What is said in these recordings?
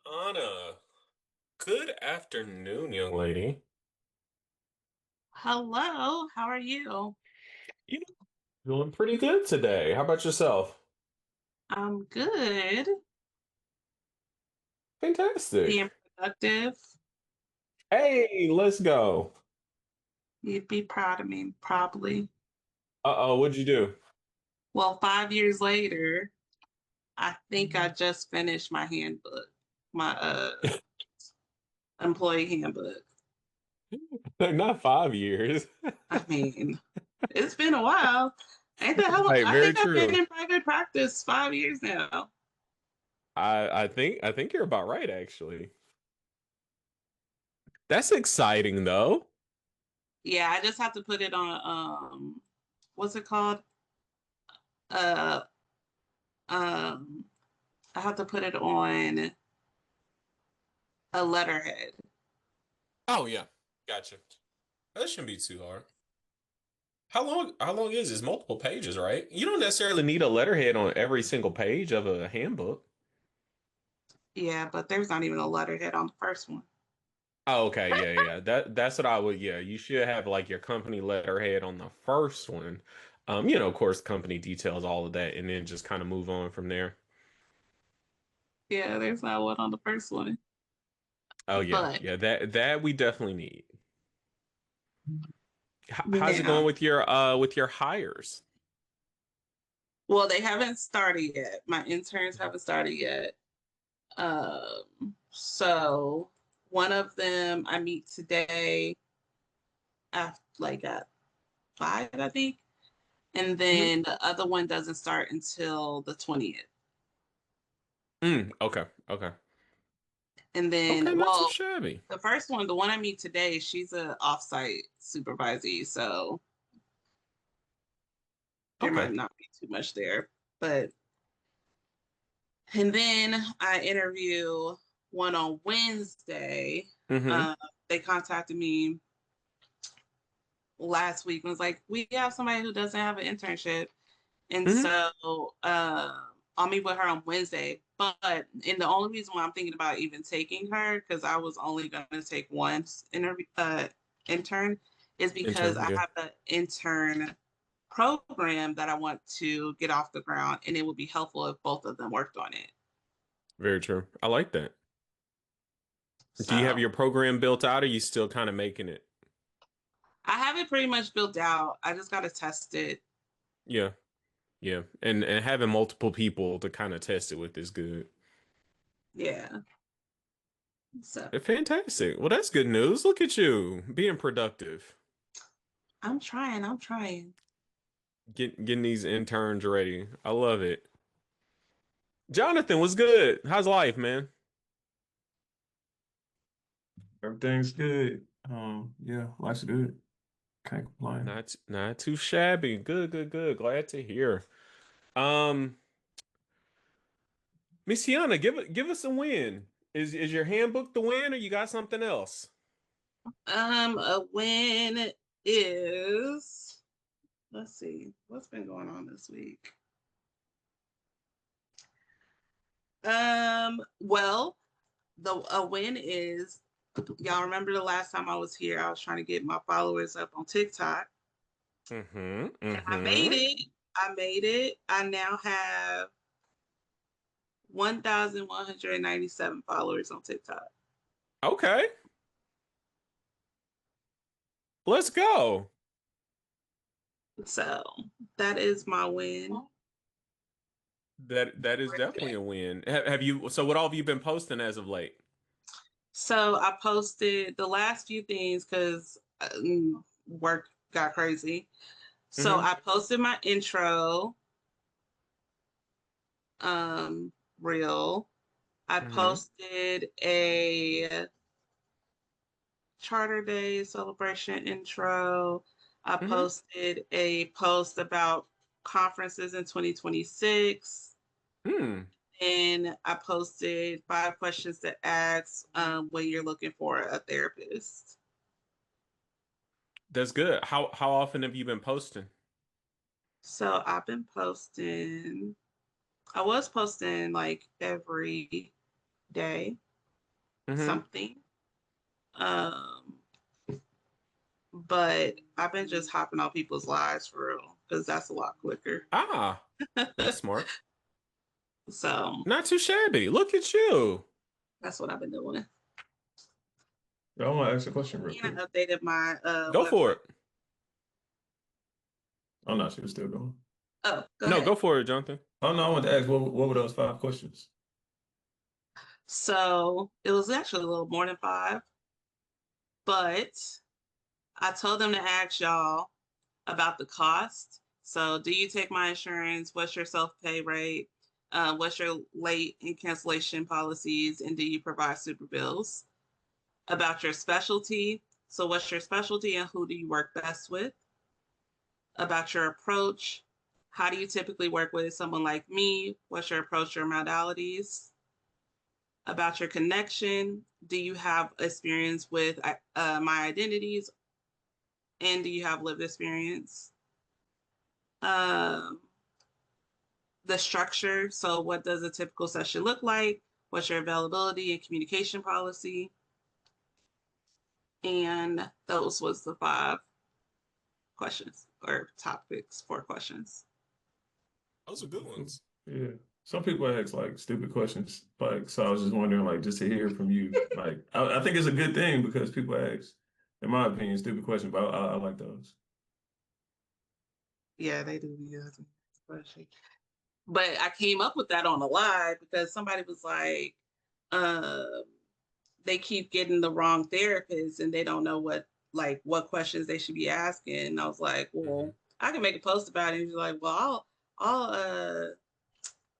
Anna, good afternoon, young lady. Hello, how are you? You doing pretty good today. How about yourself? I'm good. Being Fantastic. productive. Hey, let's go. You'd be proud of me, probably. Uh-oh, what'd you do? Well, 5 years later, I think I just finished my handbook, my employee handbook. Not 5 years. I mean, it's been a while. Ain't that how long? Hey, I very think I've been true. in private practice 5 years now. I think you're about right, actually. That's exciting though. Yeah, I just have to put it on what's it called? Uh um I have to put it on a letterhead. Oh yeah, gotcha. That shouldn't be too hard. How long is this? Multiple pages, right? You don't necessarily need a letterhead on every single page of a handbook. Yeah, but there's not even a letterhead on the first one. Oh, okay, yeah. That's what I would, yeah. You should have like your company letterhead on the first one. Of course, company details, all of that, and then just kind of move on from there. Yeah, there's not one on the first one. Oh yeah, But yeah, that we definitely need. How's it yeah, going with your hires? well, they haven't started yet. My interns haven't started yet. So one of them I meet today after like at 5, I think, and Hmm. then the other one doesn't start until the 20th. Okay, okay, And okay, then, not too well, shabby. the first one, the one I meet today, she's a offsite supervisee, so there might Okay. not be too much there. But and then I interview one on Wednesday. Mm-hmm. Uh, they contacted me last week and was like, we have somebody who doesn't have an internship. And Mm-hmm. so I'll meet with her on Wednesday. But and the only reason why I'm thinking about even taking her, because I was only going to take one intern, is because Intern, I yeah. have an intern program that I want to get off the ground, and it would be helpful if both of them worked on it. Very true. I like that. Do you have So your program built out, or are you still kind of making it? I have it pretty much built out. I just got to test it. Yeah. Yeah, and having multiple people to kind of test it with is good. Yeah. So Fantastic. Well, that's good news. Look at you being productive, I'm trying. I'm trying. getting these interns ready. I love it. Jonathan, what's good? How's life, man? Everything's good. Yeah, life's good. Can't complain. Not too shabby. Good, good, good. Glad to hear. Um, Miss Tiana, give us a win. Is your handbook the win, or you got something else? A win is, let's see, what's been going on this week? Well, the a win is, y'all remember the last time I was here, I was trying to get my followers up on TikTok. Mm-hmm. And I made Mm-hmm. it. I made it. I now have 1,197 followers on TikTok. Okay, let's go. So that is my win. That is definitely a win. Have you? So, what all have you been posting as of late? So I posted the last few things because work got crazy. So Mm-hmm. I posted my intro reel. I Mm-hmm. posted a Charter Day celebration intro. I Mm-hmm. posted a post about conferences in 2026. Hmm. And I posted 5 questions to ask when you're looking for a therapist. That's good. How often have you been posting? So I've been posting, I was posting like every day. Mm-hmm. something. Um, but I've been just hopping on people's lives for real because that's a lot quicker. Ah, that's smart. So Not too shabby. Look at you. that's what I've been doing. I want to ask a question real And quick. I updated my Go for website. it. I'm not sure it's still going. Oh, go No, go ahead. for it, Jonathan. Oh no, I want to ask what were those five questions? So it was actually a little more than five, but I told them to ask y'all about the cost. So, do you take my insurance? What's your self-pay rate? What's your late and cancellation policies? And do you provide super bills? About your specialty. So, what's your specialty and who do you work best with? About your approach. How do you typically work with someone like me? What's your approach or modalities? About your connection. Do you have experience with my identities? And do you have lived experience? Um, the structure. So, what does a typical session look like? What's your availability and communication policy? And those was the five questions or topics, four questions. Those are good ones. Yeah. Some people ask like stupid questions, like so I was just wondering, like just to hear from you. Like I think it's a good thing because people ask, in my opinion, stupid questions, but I like those. Yeah, they do be asking questions. But I came up with that on a live because somebody was like, um, they keep getting the wrong therapist and they don't know what questions they should be asking. And I was like, Hmm. well, I can make a post about it. And she's like, well, I'll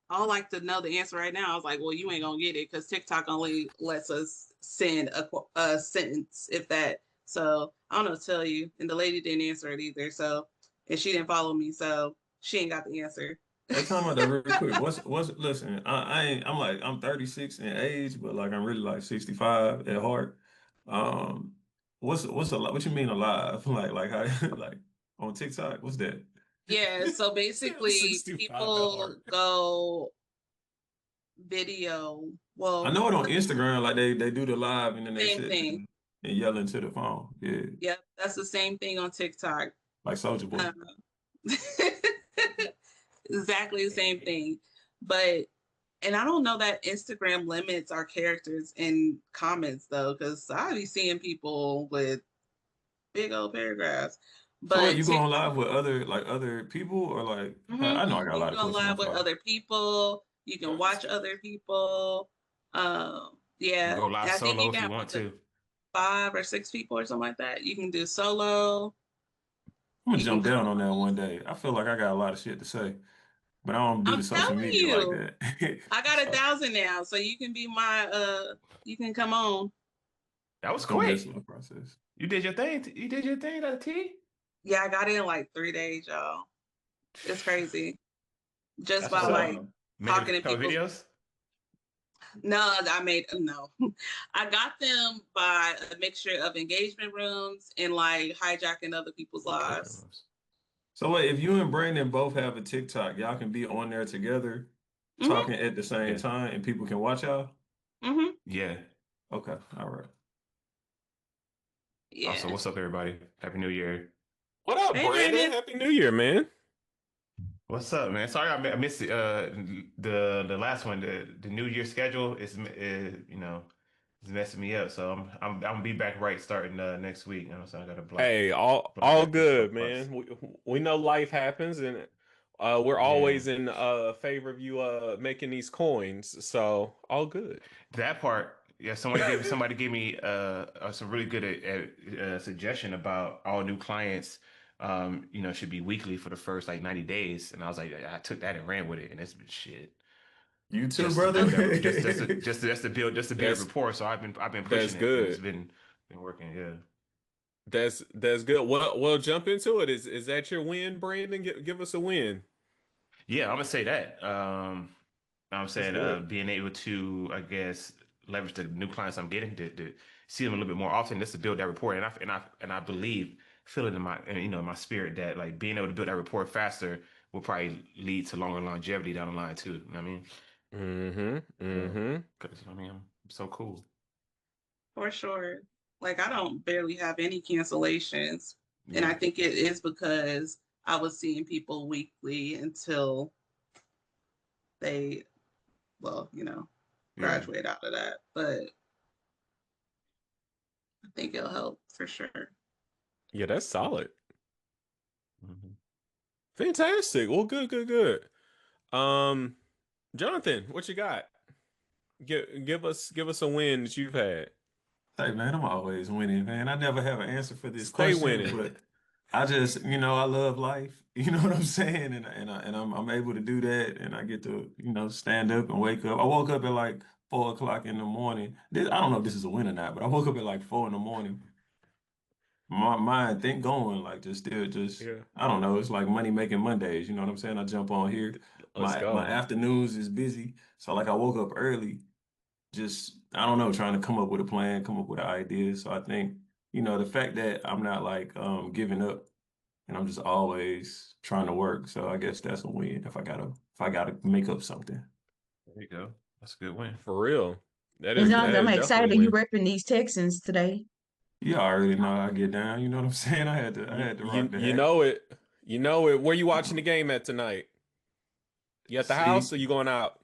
I'll like to know the answer right now. I was like, well, you ain't gonna get it because TikTok only lets us send a sentence if that. So I don't know to tell you. And the lady didn't answer it either. So and she didn't follow me, so she ain't got the answer. Hey, time out that real quick. What's listen, I ain't I'm like I'm 36 in age, but like I'm really like 65 at heart. Um what's a lot what you mean alive? Like how like on TikTok, what's that? Yeah, so Still basically 65 at people heart. go video. I Well, know it on Instagram, like they do the live and then they same sit thing. and yell into the phone. Yeah. Yep, that's the same thing on TikTok. Like Soldier Boy. Um, exactly the same thing. But and I don't know that Instagram limits our characters in comments though, because I be seeing people with big old paragraphs. So wait, But you going TikTok, live with other people or like I know I got a you lot can of go questions on live with fire. other people. You can watch other people. You can Yeah, go live and I think you solo can if you have want up to to. 5 or 6 people or something like that. You can do solo. I'm gonna You can jump down on that co-host. one day. I feel like I got a lot of shit to say, but I don't do I'm the social telling media like you, that. I got a So thousand now, so you can be my you can come on. That was it's gonna be a quick. slow process. You did your thing. You did your thing, that T. Yeah, I got it in like 3 days, y'all. It's crazy. Just That's by what's So up. like Made a talking to couple people. videos. No, I made no. I got them by a mixture of engagement rooms and like hijacking other people's Engagement lives. rooms. so wait, if you and Brandon both have a TikTok, y'all can be on there together Mm-hmm. talking at the same Yeah. time and people can watch y'all? Mm-hmm. Yeah. Okay, all right. Also, Yeah. what's up, everybody? Happy New Year. What up, Hey, Brandon? Brandon. Happy New Year, man. What's up, man? Sorry, I missed the last one. The New Year schedule is is messing me up. So I'm gonna be back right starting next week. You know, so I gotta Hey, all block these good, spots. man. We know life happens, and we're Yeah. always in favor of you making these coins. So all good. That part, yeah. Somebody gave me some really good suggestion about all new clients. Should be weekly for the first like 90 days, and I was like, I took that and ran with it, and it's been shit. You too, Just to brother. build that, just to build That's rapport. So I've been that's pushing it, and it's good. been working. Yeah, That's good. Well, jump into it. Is that your win, Brandon? Give us a win. yeah. I'm gonna say that. I'm That's saying good. being able to, I guess, leverage the new clients I'm getting to see them a little bit more often, just to build that rapport. And I believe, feel it in my spirit that like being able to build that rapport faster will probably lead to longer longevity down the line too. You know what I mean? Mm-hmm. Yeah. Mm-hmm. Because I mean, I'm so cool. For sure. Like I don't barely have any cancellations. And I Yeah. think it is because I was seeing people weekly until they, well, Yeah. graduate out of that. But I think it'll help for sure. Yeah, that's solid. Mhm. Fantastic. Well, good, good, good. Um, Jonathan, what you got? Give us a win that you've had. Hey man, I'm always winning, man. I never have an answer for this Stay question, winning. but I just, I love life. You know what I'm saying? And I'm able to do that, and I get to, stand up and wake up. I woke up at like 4 o'clock in the morning. I don't know if this is a win or not, but I woke up at like 4 in the morning. My mind think going like just Yeah. I don't know. It's like money making Mondays. You know what I'm saying? I jump on here. Let's My go. afternoons is busy, so like I woke up early just I don't know, trying to come up with a plan, come up with an idea. So I think, the fact that I'm not like giving up and I'm just always trying to work. So I guess that's a win if I gotta make up something. There you go. That's a good win. For real. That And is Jonathan, that I'm is definitely a excited you win. repping these Texans today. You already know I get down, you know what I'm saying? I You had to rock you the you hat. know it. You know it. Where you watching the game at tonight? You at the house See, or you going out?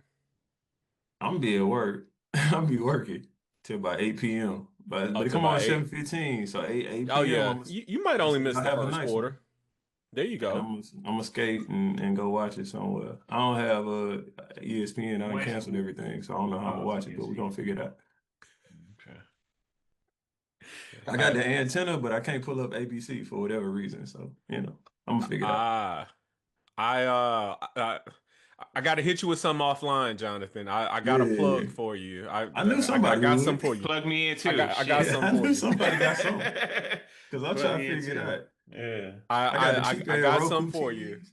I'm be at work. I'm be working till about 8 p.m. But Oh, it to come on about at eight. 7:15. So 8 Oh p.m. yeah. I'm You might only just miss y'all the have a first nice one. quarter. There you And go. I'm gonna skate and go watch it somewhere. I don't have ESPN. I done canceled everything, so I don't know how I'm gonna Oh, it's on watch it, but we're gonna ESPN. figure it out. Okay. I got the antenna, but I can't pull up ABC for whatever reason. So, I'm gonna figure it out. Ah, I got to hit you with some offline, Jonathan. I got a plug Yeah. for you. I knew I somebody got some would. for you. Plug me in I too. got I got Shit. some I for knew you. somebody got some. Because I'm Plug trying to me in figure it too. out. Yeah. I got the I cheap ass got some Roku for you. TVs.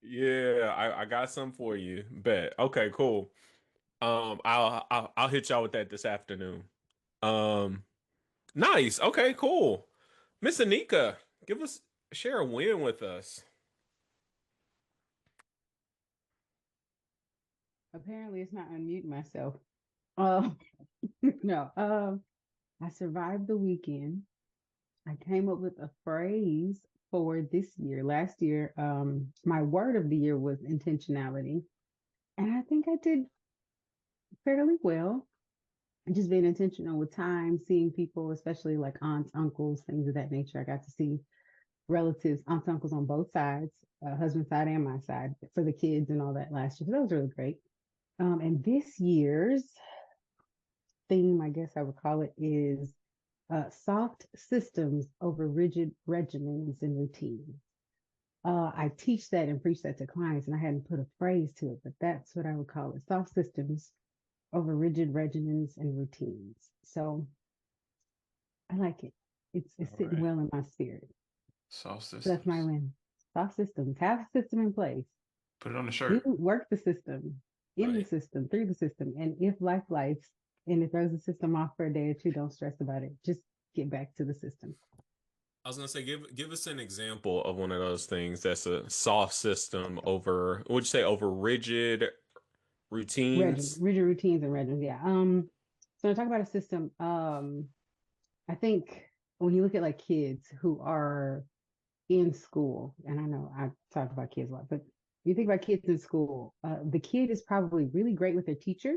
Yeah, I got some for you. Bet. Okay, cool. I'll hit y'all with that this afternoon. Um, nice. Okay, cool. Miss Anika, share a win with us. Apparently, it's not unmuting myself. Uh, no, I survived the weekend. I came up with a phrase for this year. Last year, my word of the year was intentionality, and I think I did fairly well. Just being intentional with time, seeing people, especially like aunts, uncles, things of that nature. I got to see relatives, aunts, uncles on both sides, husband side and my side, for the kids and all that last year. So that was really great. And this year's theme, I guess I would call it, is soft systems over rigid regimens and routines. I teach that and preach that to clients, and I hadn't put a phrase to it, but that's what I would call it: soft systems over rigid regimens and routines. So I like it. It's All sitting right. well in my spirit. Soft So that's my systems. win. Soft systems. Have a system in place. Put it on the Do shirt. work the system, in the Right. system, through the system. And if life and it throws the system off for a day or two, don't stress about it. Just get back to the system. I was gonna say, give us an example of one of those things that's a soft system over, would you say over rigid routines? Rigid routines and regimens. Yeah. So to talk about a system, I think when you look at like kids who are in school, and I know I talk about kids a lot, but you think about kids in school, the kid is probably really great with their teacher,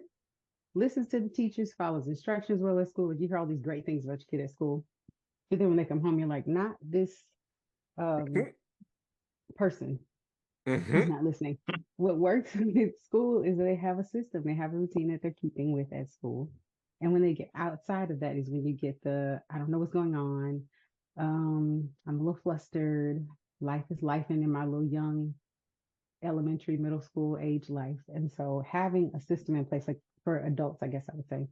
listens to the teachers, follows instructions well at school. Like you hear all these great things about your kid at school. But then when they come home, you're like, not this um, person. He's Mm-hmm. not listening. What works at school is they have a system, they have a routine that they're keeping with at school. And when they get outside of that is when you get I don't know what's going on. I'm a little flustered. Life is life in my little young elementary, middle school age life. And so having a system in place, like for adults, I guess I would say,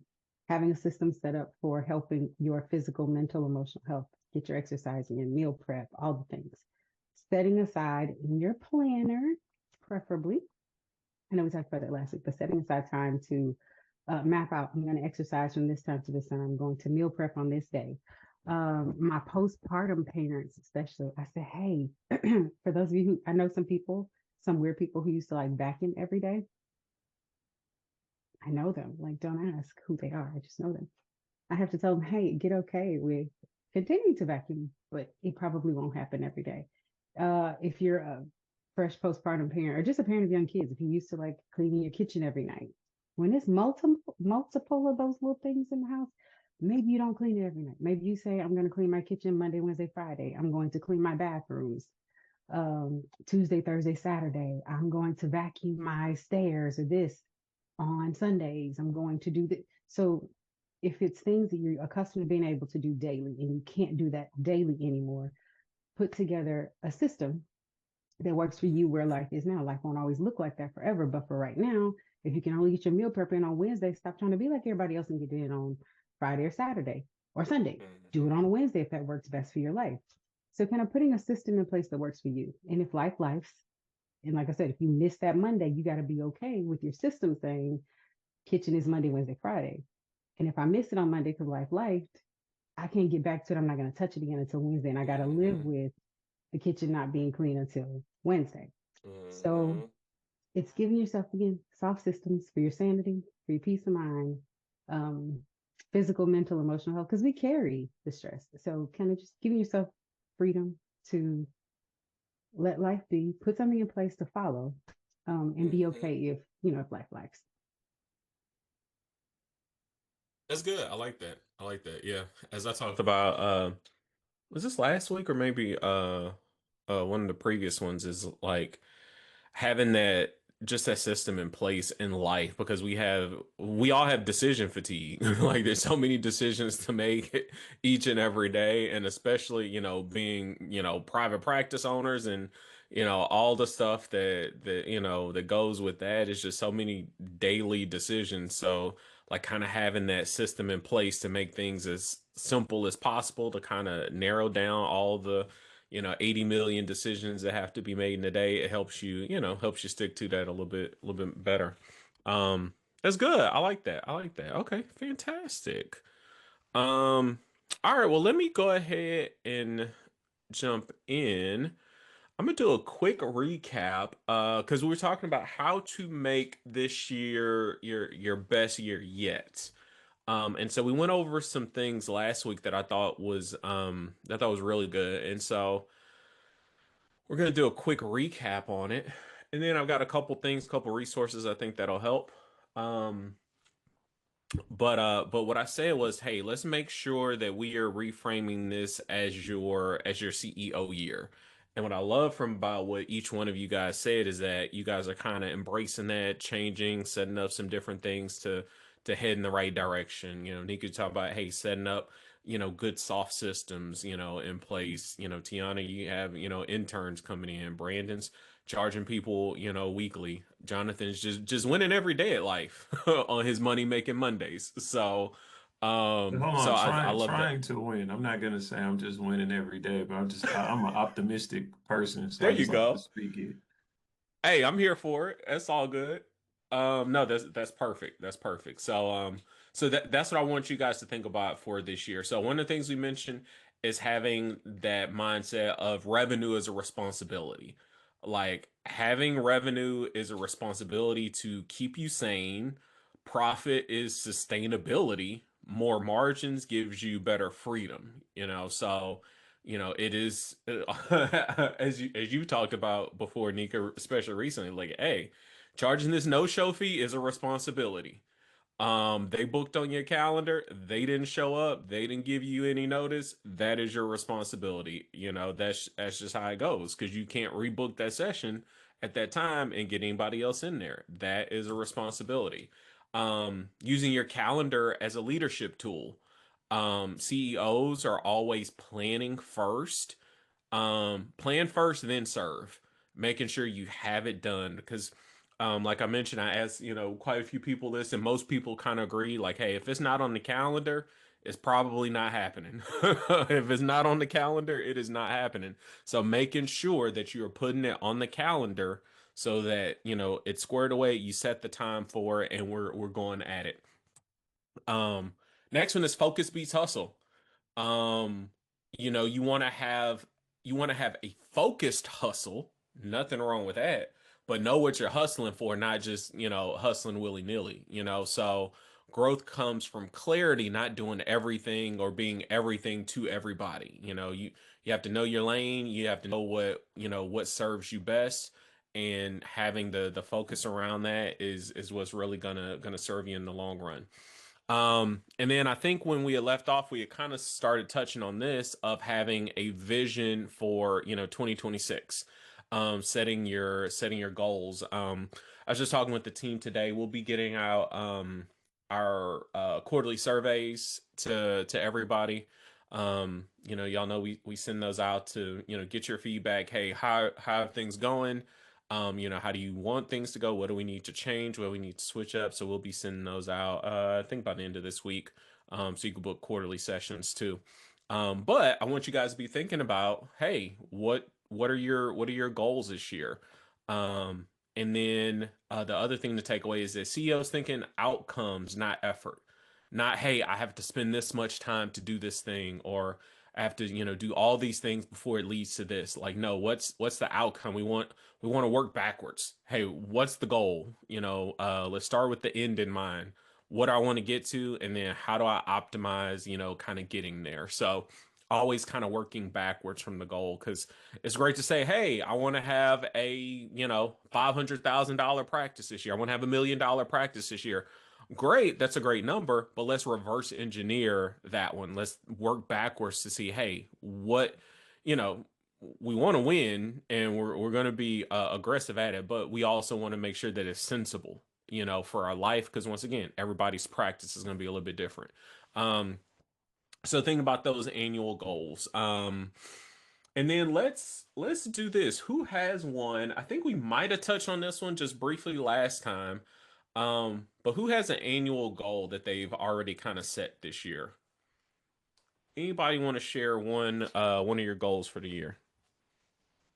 having a system set up for helping your physical, mental, emotional health, get your exercise in, meal prep, all the things. Setting aside in your planner, preferably. I know we talked about that last week, but setting aside time to map out, I'm going to exercise from this time to this time. I'm going to meal prep on this day. My postpartum parents, especially, I said, hey, for those of you who, I know some weird people who used to like vacuum every day. I know them. Like, don't ask who they are. I just know them. I have to tell them, hey, get okay with continuing to vacuum, but it probably won't happen every day. If you're a fresh postpartum parent or just a parent of young kids, if you used to like cleaning your kitchen every night, when it's multiple of those little things in the house, maybe you don't clean it every night. Maybe you say, I'm going to clean my kitchen Monday, Wednesday, Friday. I'm going to clean my bathrooms Tuesday, Thursday, Saturday. I'm going to vacuum my stairs or this on Sundays. I'm going to do that. So if it's things that you're accustomed to being able to do daily and you can't do that daily anymore, put together a system that works for you where life is now. Life won't always look like that forever, but for right now, if you can only get your meal prep in on Wednesday, stop trying to be like everybody else and get it in on Friday or Saturday or Sunday. Do it Mhm. on a Wednesday if that works best for your life. So kind of putting a system in place that works for you. And if life's, and like I said, if you miss that Monday, you got to be okay with your system saying kitchen is Monday, Wednesday, Friday. And if I miss it on Monday because life, I can't get back to it. I'm not going to touch it again until Wednesday. And I got to live Mhm. with the kitchen not being clean until Wednesday. So Mhm. it's giving yourself, again, soft systems for your sanity, for your peace of mind, um, physical, mental, emotional health, because we carry the stress. So kind of just giving yourself freedom to let life be, put something in place to follow, and be Mhm. okay if, you know, if life likes. That's good. I like that. I like that. Yeah. As I talked about, was this last week or maybe one of the previous ones is like having that just that system in place in life because we all have decision fatigue. Like there's so many decisions to make each and every day, and especially, being, private practice owners and all the stuff that goes with that is just so many daily decisions. So like kind of having that system in place to make things as simple as possible to kind of narrow down all the 80 million decisions that have to be made in a day. It helps you stick to that a little bit better. That's good. I like that. I like that. Okay, fantastic. All right, well, let me go ahead and jump in. I'm gonna do a quick recap because we were talking about how to make this year your best year yet. And so we went over some things last week that I thought was really good. And so we're going to do a quick recap on it. And then I've got a couple things, couple resources I think that'll help. Um, but what I said was, hey, let's make sure that we are reframing this as your CEO year. And what I love from about what each one of you guys said is that you guys are kind of embracing that, changing, setting up some different things to head in the right direction. Nika talked about, hey, setting up, good soft systems, in place. Tiana, you have, interns coming in. Brandon's charging people, weekly. Jonathan's just winning every day at life on his money making Mondays. So, But hold so on, I trying love that. trying to win. I'm not gonna say I'm just winning every day, but I'm an optimistic person, so There I you just like to go. speak it. Hey, I'm here for it. That's all good. No, that's perfect. That's perfect. So that's what I want you guys to think about for this year. So one of the things we mentioned is having that mindset of revenue as a responsibility. Like having revenue is a responsibility to keep you sane. Profit is sustainability. More margins gives you better freedom, So it is as you talked about before, Nika, especially recently, like, hey, charging this no-show fee is a responsibility. They booked on your calendar, they didn't show up, they didn't give you any notice. That is your responsibility. That's just how it goes because you can't rebook that session at that time and get anybody else in there. That is a responsibility. Using your calendar as a leadership tool. CEOs are always planning first. Plan first, then serve. Making sure you have it done because, like I mentioned, I asked, quite a few people this, and most people kind of agree, like, hey, if it's not on the calendar, it's probably not happening. If it's not on the calendar, it is not happening. So making sure that you are putting it on the calendar so that, it's squared away, you set the time for it, and we're going at it. Um, Next one is focus beats hustle. Um, you want to have a focused hustle. Nothing wrong with that, but know what you're hustling for, not just, hustling willy-nilly. So growth comes from clarity, not doing everything or being everything to everybody. You have to know your lane, you have to know what serves you best, and having the focus around that is what's really gonna serve you in the long run. And then I think when we had left off, we had kind of started touching on this of having a vision for, 2026, setting your goals. I was just talking with the team today. We'll be getting out our quarterly surveys to everybody. Y'all know we send those out to, get your feedback. Hey, how are things going? How do you want things to go? What do we need to change? What do we need to switch up? So we'll be sending those out, I think by the end of this week. So you can book quarterly sessions too. But I want you guys to be thinking about, hey, what are your goals this year? And then the other thing to take away is that CEOs thinking outcomes, not effort. Not, hey, I have to spend this much time to do this thing, or I have to, do all these things before it leads to this. Like, no, what's the outcome? We want to work backwards. Hey, what's the goal? Let's start with the end in mind. What do I want to get to, and then how do I optimize, kind of getting there. So always kind of working backwards from the goal, because it's great to say, hey, I want to have a, $500,000 practice this year. I want to have $1 million practice this year. Great, that's a great number, but let's reverse engineer that one. Let's work backwards to see, hey, you know, we want to win, and we're going to be aggressive at it, but we also want to make sure that it's sensible, for our life, because once again, everybody's practice is going to be a little bit different. So think about those annual goals. And then let's do this. Who has one? I think we might have touched on this one just briefly last time. But who has an annual goal that they've already kind of set this year? Anybody want to share one of your goals for the year?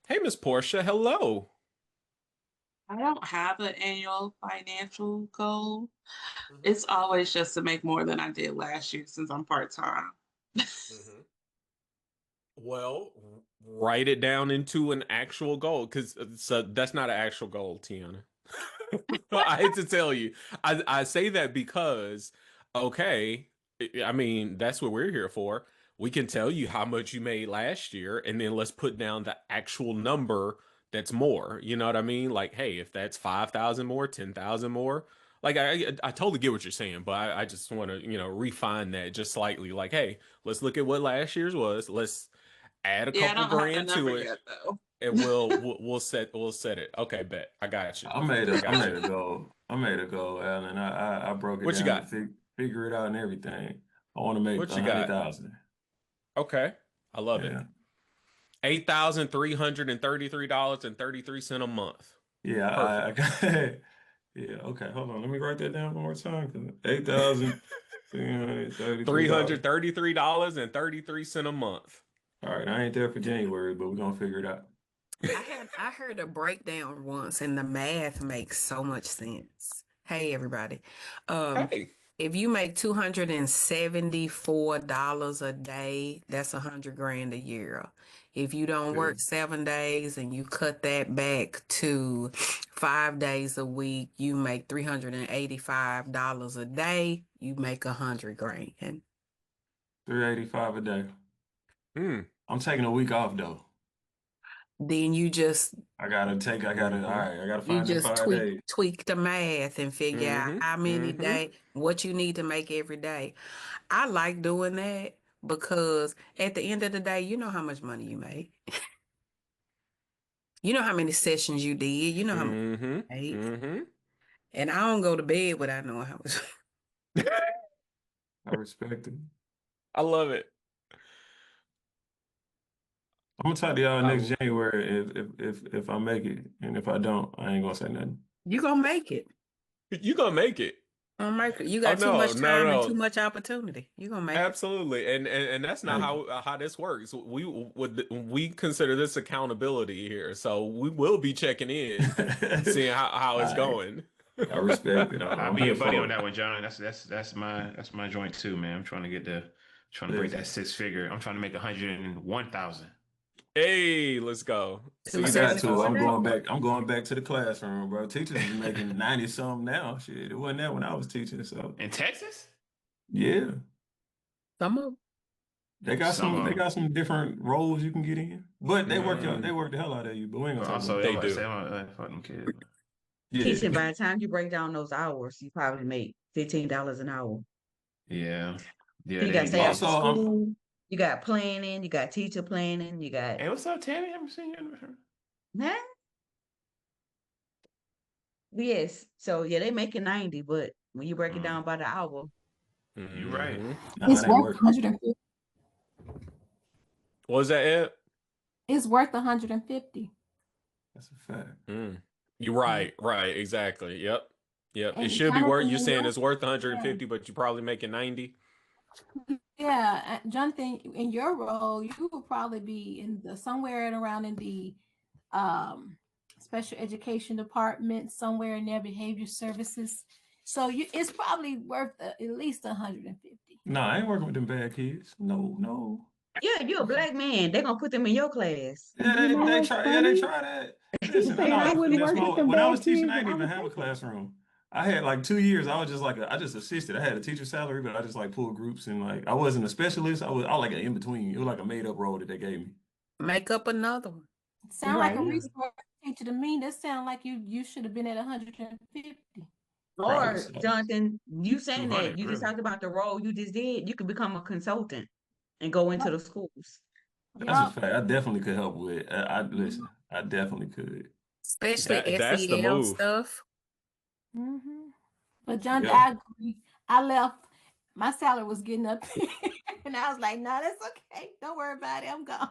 Hey, Miss Portia, hello. I don't have an annual financial goal. Hmm. It's always just to make more than I did last year since I'm part-time. Hmm. Well, write it down into an actual goal, because so that's not an actual goal, Tiana. I hate to tell you. I say that because, okay, I mean, that's what we're here for. We can tell you how much you made last year, and then let's put down the actual number that's more. You know what I mean? Like, hey, if that's 5,000 more, 10,000 more. Like, I totally get what you're saying, but I just want to, refine that just slightly. Like, hey, let's look at what last year's was. Let's add a Yeah, I couple don't have the grand number to it, yet though. and we'll set it. Okay, bet. I got you. I I got made you. a goal. I made a goal, Alan. I broke it What you down to got? figure it out and everything. I want to make What a you hundred got? thousand. Okay. I love it. Yeah, $8,333.33 a month. yeah. I Perfect. got. Yeah. Okay. Hold on. Let me write that down one more time. 8,333 dollars. $333.33 a month. All right. I ain't there for January, but we're gonna figure it out. I heard a breakdown once and the math makes so much sense. Hey everybody. Um Hey. if you make $274 a day, that's 100 grand a year. If you don't Yeah. work 7 days and you cut that back to 5 days a week, you make $385 a day, you make 100 grand. 385 a day. Hmm. I'm taking a week off though. Then I gotta, all Mm-hmm. right, I gotta you find them just 5 days. tweak the math and figure out Mm-hmm. how many Mm-hmm. day what you need to make every day. I like doing that because at the end of the day, you know how much money you make. You know how many sessions you did. You know how much Mm-hmm. you make. Mm-hmm. And I don't go to bed without knowing how much. I respect it. I love it. I'm gonna talk to y'all next Oh, January if I make it, and if I don't, I ain't gonna say nothing. You gonna make it. you gonna make it. Gonna make it. You Oh got too no, much no, time and too no. much opportunity. You gonna make it. Absolutely. And that's not Thank you. how this works. We consider this accountability here. So we will be checking in, seeing how All it's right, going. I respect it. I'll I'm be here your buddy for on it. that one, John. That's my joint too, man. I'm trying to break that Listen, 6 figure. I'm trying to make 101,000. Hey, let's go. Two See, I got that's to. $2.74 a I'm day. going back. I'm going back to the classroom, bro. Teachers is making 90 something now. Shit, it wasn't that when I was teaching. So In Texas? yeah, Some of they got Some some. of They them. got some different roles you can get in, but they work out. They mm, work the hell out of you. But we ain't But gonna talk also, about I that. they was about to do. say, fuck them kids. Teaching, Yeah, by the time you break down those hours, you probably make $15 an hour. Yeah. Yeah, You they got to need to stay get. after Also, school. You got planning. You got teacher planning. You got, Hey, what's up, Tammy? I haven't seen you in the huh? Yes. So yeah, they making 90, but when you break it down by the hour, You right. Hmm. nah, It's it ain't worth worth it. 150. What was that, Ed? It's worth 150. That's a fact. Mm. You're right, right, exactly. Yep. Yep. It And should be worth, Jonathan, you're in saying your it's worth yeah, 150, but you're probably making 90. yeah, Jonathan, in your role, you will probably be in the somewhere and around in the um special education department, somewhere in their behavior services. So it's probably worth at least 150. Nah, I ain't working with them bad kids. No, no. yeah, you're a black man. They're gonna put them in your class. Yeah, You know they what's try. Yeah, they funny? try that. Listen, I know Saying how I to wouldn't finesse work my. with them When I was bad teaching, kids, I and didn't I even would have a take them. classroom. I had like 2 years. I was just like I just assisted. I had a teacher salary, but I just like pulled groups and like I wasn't a specialist. I was like an in between. It was like a made up role that they gave me. Make up another one. Sound like a Yeah, Right. resource teacher to me. That sound like you should have been at 150. probably Or so. Jonathan, you saying that 200, you just really. talked about the role you just did, you could become a consultant and go into the schools. That's a Yup. fact. I definitely could help with. I listen. I definitely could. Especially That's the SEL move. stuff. Mm-hmm. But John, Yeah. I agree. I left. My salary was getting up, and I was like, "No, that's okay. Don't worry about it. I'm gone."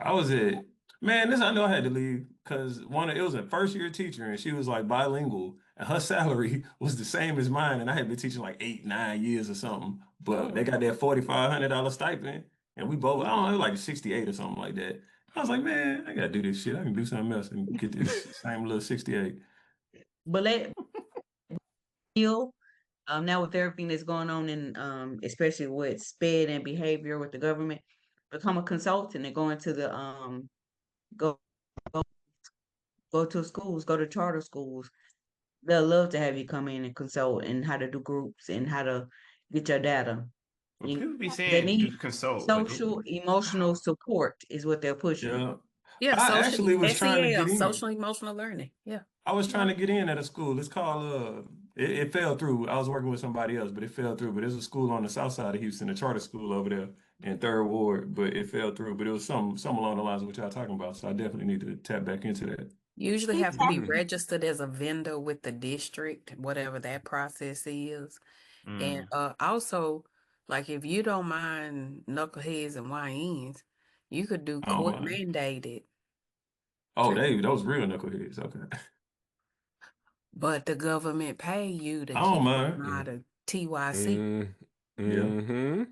I was at man, this I know I had to leave because it was a first year teacher and she was like bilingual and her salary was the same as mine and I had been teaching like 8, 9 years or something. Oh But they got wow. that $4,500 stipend and we both I don't know like 68 or something like that. I was like, man, I gotta do this shit. I can do something else and get this same little 68. But let you now with everything that's going on in especially with SPED and behavior with the government, become a consultant and go into the go go to schools, go to charter schools. They'll love to have you come in and consult and how to do groups and how to get your data. Well, You, people be they saying need do consult, but social emotional support is what they're pushing. Yeah. Yeah, I social actually was trying to get SEL, in. social emotional learning. Yeah. I was trying Yep. to get in at a school. It's called it fell through. I was working with somebody else, but it fell through. But there's a school on the south side of Houston, a charter school over there in Third Ward, but it fell through. But it was some along the lines of what y'all talking about. So I definitely need to tap back into that. Usually Keep have to be tapping. registered as a vendor with the district, whatever that process is. And mm, also, like if you don't mind knuckleheads and YNs, you could do I don't court mind. mandated. Oh, those real knuckleheads. Okay. But the government pay you to I don't keep them mind. out of TYC. Mm, Yeah. mm-hmm.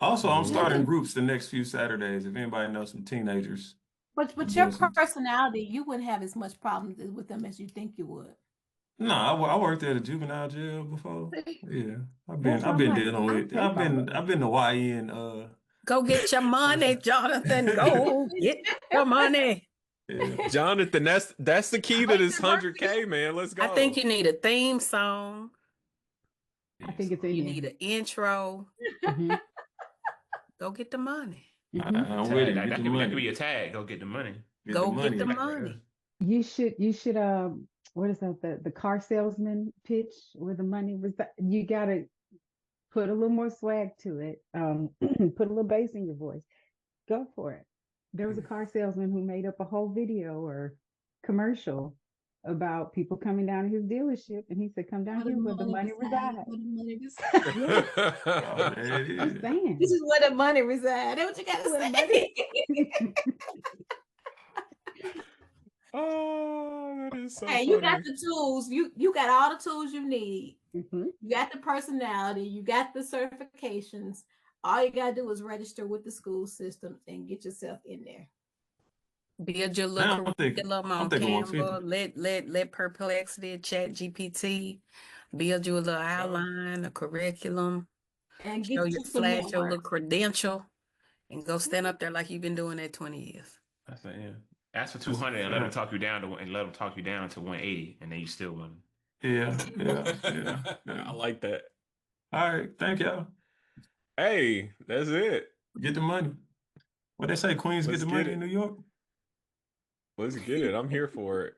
Also, I'm Yeah, starting Mm-hmm. groups the next few Saturdays. If anybody knows some teenagers, but I'm your doing some. personality, you wouldn't have as much problems with them as you think you would. No, I worked at a juvenile jail before. See? Yeah, That's why I've I'm been like, dealing I'll with take all of I've it. been the YN Go get your what's money, Jonathan. Go get your money. yeah. Jonathan, that's the key to Wait, this the work 100K, man. Let's I think go. you need a theme song. I think it's in You there. need an intro. Hmm. Go get the money. Hmm. I'm with tag. it. That, Get that the could be that could money. be a tag. Go get the money. Get the Go get the money. Tag right money. You should what is that, the car salesman pitch where the money was, you gotta put a little more swag to it. Put a little bass in your voice. Go for it. There was a car salesman who made up a whole video or commercial about people coming down to his dealership, and he said, "Come down Where the here where the money money reside, resides." where the money reside. Yeah, Oh, there it I'm is. This saying. is where the money reside. That's what you gotta Where the money. say. Oh, that is so Hey, you got funny. the tools. You got all the tools you need. Mhm. You got the personality. You got the certifications. All you gotta do is register with the school system and get yourself in there. Build your Now little curriculum I'm on thinking 150. Canva. Let Perplexity, Chat GPT build you a little there. outline, a curriculum. And Show get you, you some flash your network. little credential, and go stand up there like you've been doing that 20 years. That's it, yeah. Ask for 200 and let them talk you down to 180, and then you still win. Yeah. I like that. All right, thank y'all. Hey, that's it. Get the money. What they say, Queens Let's get the get money it. in New York? Let's get it. I'm here for it.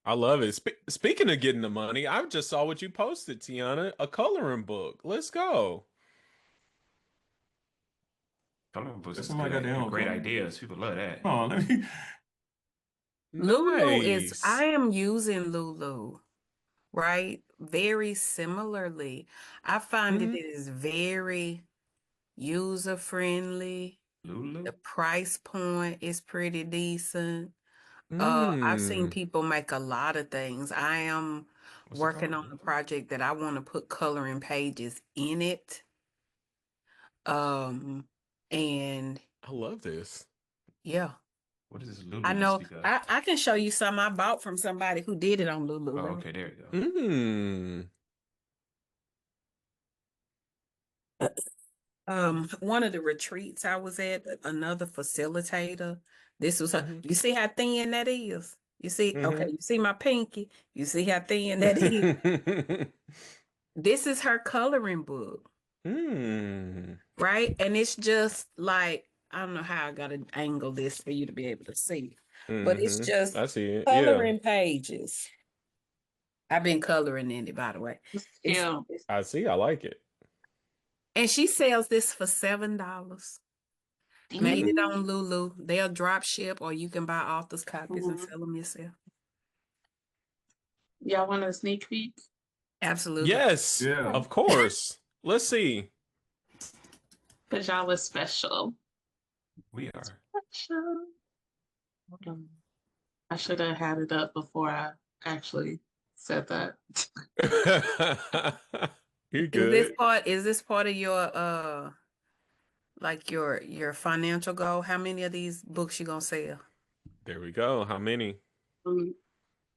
I love it. Speaking of getting the money, I just saw what you posted, Tiana, a coloring book. Let's go. Coloring books is Somebody got their own great coloring ideas. People love that. Oh, let me. Lulu is, Nice. I am using Lulu, right? Very similarly. I find that Mhm. it is very user friendly. Lulu. The price point is pretty decent. I've seen Mm. people make a lot of things. I am What's it working called? on a project that I want to put coloring pages in it. And I love this. yeah, What is this Lulu I you know speak of? I can show you some I bought from somebody who did it on Lulu. Oh, Let me- okay, there you go. Mm. One of the retreats I was at, another facilitator. This was her. Mhm. You see how thin that is? You see, okay, Mhm. you see my pinky. You see how thin that is? This is her coloring book, Mm. right? And it's just like, I don't know how I gotta angle this for you to be able to see, but it's Mhm. just I see it. Yeah. coloring pages. I've been coloring in it, by the way. It's It's, cute. I see. I like it. and she sells this for $7. Made it Mhm. on Lulu. They'll drop ship, or you can buy author's copies and Mhm. sell them yourself. Y'all want a sneak peek? Absolutely. Yes, Yeah. of course. Let's see. Because y'all was special. We are. Special. Hold on. I should have had it up before I actually said that. You're Is good. this part of your like your financial goal? How many of these books you gonna sell? There we go. How many? Um,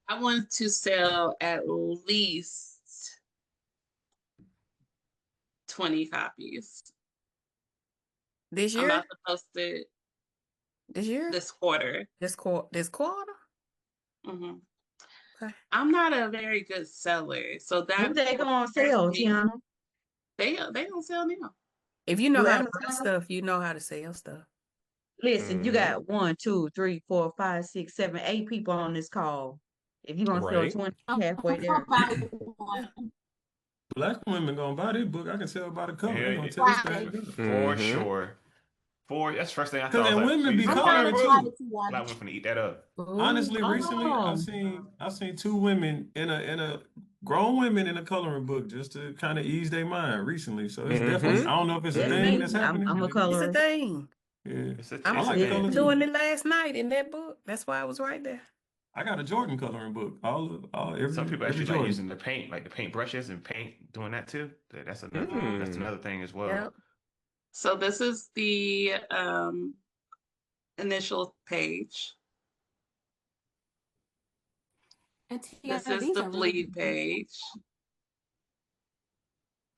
I want to sell at least 20 copies. This I'm year? about to post it This year? this quarter. This quarter? Mhm. Okay. I'm not a very good seller, so When that they gonna sell, Tiana? they don't sell now. If you know You how to buy Amazon? stuff, you know how to sell stuff. Listen, you Mhm. got 1, 2, 3, 4, 5, 6, 7, 8 people on this call. If you're gonna sell Right. 20, I'm halfway gonna there. buy one. Black women gonna buy this book. I can tell by the cover. They Yeah, gonna tell this thing Right. good. for Mhm. sure. That's the first thing I Cause thought. I was and like, women you be see I'm the very coloring coloring book? too. excited to watch. Black women finna eat that up. Honestly, Ooh. recently Oh, I've seen two women in a grown women in a coloring book just to kind of ease their mind recently. So it's definitely that's Mhm. I don't know if it's a that's thing me. that's Mhm. happening, I'm a but It's a colorer. thing. yeah, I I It's a was like to thing. color doing too. it last night in that book. That's why I was right there. I got a Jordan coloring book. All Some people every actually like Jordan. using the paint, like the paint brushes and paint, doing that too. That's Mm. another thing as well. Yep. So this is the initial page. And This Tiana, is these the are really bleed good. page.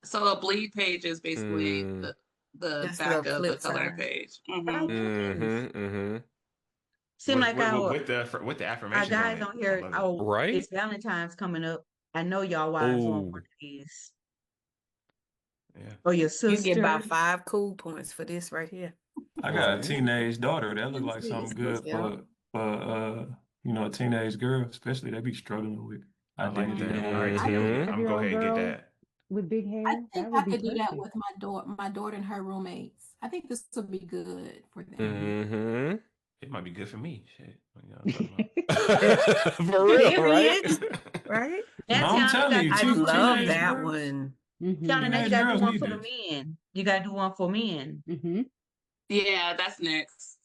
So a bleed page is basically Mm. the That's back little of the clip coloring side. page. Oh, nice. Mhm. Mhm. Seem like With the our affirmations on guys it. on I here. love it. Oh, Right? it's Valentine's coming up. I know y'all wives want one Oh. of these. Yeah. Or your You get sister. about 5 cool points for this right here. I got a Right. teenage daughter. That look like Yes. something good Yeah. for a teenage girl, especially they be struggling with I like identity and that. all All right, that. I Tim. think Mhm. I'm gonna go 5-year-old ahead and get girl that. with big I hair, think that I would be could do that perfect. with my daughter and her roommates. I think this would be good for them. Mhm. It might be good for me. Shit. What y'all talking For real, right? Period. Right? Now, I'm Tiana, you telling got you, to I do one for the love teenage that men. girls, one. Tiana, now you teenage got to do girls one need for the this. men. You got to do one for men. Yeah, that's next.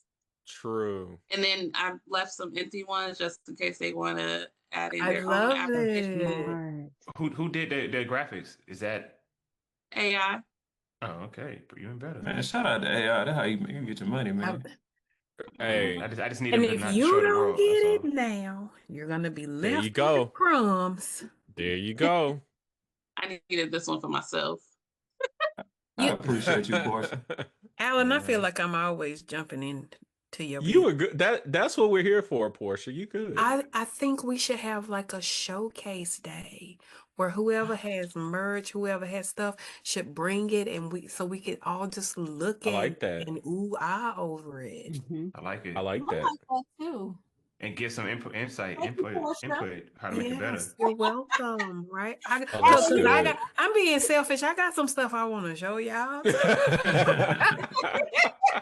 True. And then I left some empty ones just in case they want to add in I their own love That's affirmation. it. smart. Who did the graphics? Is that AI. oh okay, even better. Man, shout out to AI. That's how you get your money, I- man. Hey, I just need and them to if not you show the don't world. get That's it all. now, you're gonna be there you left with the go. crumbs. There you go. I needed this one for myself. I You appreciate you, Portia. Alan, I feel Yeah. like I'm always jumping in to your You business. were good. That's what we're here for, Portia. You good. I think we should have like a showcase day where whoever has merch, whoever has stuff should bring it and we could all just look I at like it that. and ooh ah over it. Mhm. I like I it. like I that. like that too. And get some input, insight, Thank you, Portia. how to make it better. Yes, you're welcome, right? Oh, Look, that's cause good. I'm being selfish. I got some stuff I want to show y'all too.